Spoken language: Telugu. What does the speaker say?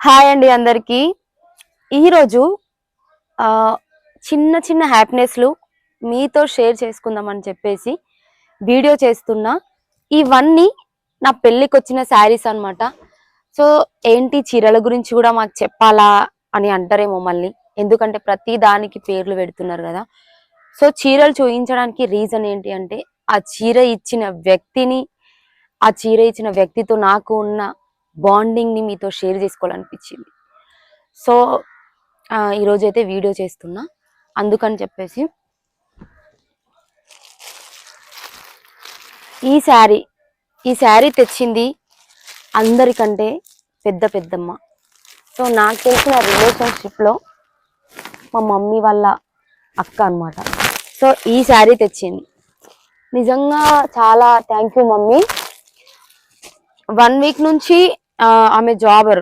హాయ్ అండి అందరికీ. ఈరోజు చిన్న చిన్న హ్యాపీనెస్లు మీతో షేర్ చేసుకుందామని చెప్పేసి వీడియో చేస్తున్నా. ఇవన్నీ నా పెళ్ళికి వచ్చిన శారీస్ అన్నమాట. సో ఏంటి చీరల గురించి కూడా మాకు చెప్పాలా అని అంటారేమో మళ్ళీ, ఎందుకంటే ప్రతి దానికి పేర్లు పెడుతున్నారు కదా. సో చీరలు చూపించడానికి రీజన్ ఏంటి అంటే ఆ చీర ఇచ్చిన వ్యక్తిని, ఆ చీర ఇచ్చిన వ్యక్తితో నాకు ఉన్న బాండింగ్ ని మీతో షేర్ చేసుకోవాలనిపించింది. సో ఈరోజైతే వీడియో చేస్తున్నా. అందుకని చెప్పేసి ఈ శారీ తెచ్చింది అందరికంటే పెద్ద పెద్దమ్మ. సో నాకు తెలిసిన రిలేషన్షిప్లో మా మమ్మీ వాళ్ళ అక్క అన్నమాట. సో ఈ శారీ తెచ్చింది. నిజంగా చాలా థ్యాంక్ యూ మమ్మీ. 1 వీక్ నుంచి ఆమె జాబర్,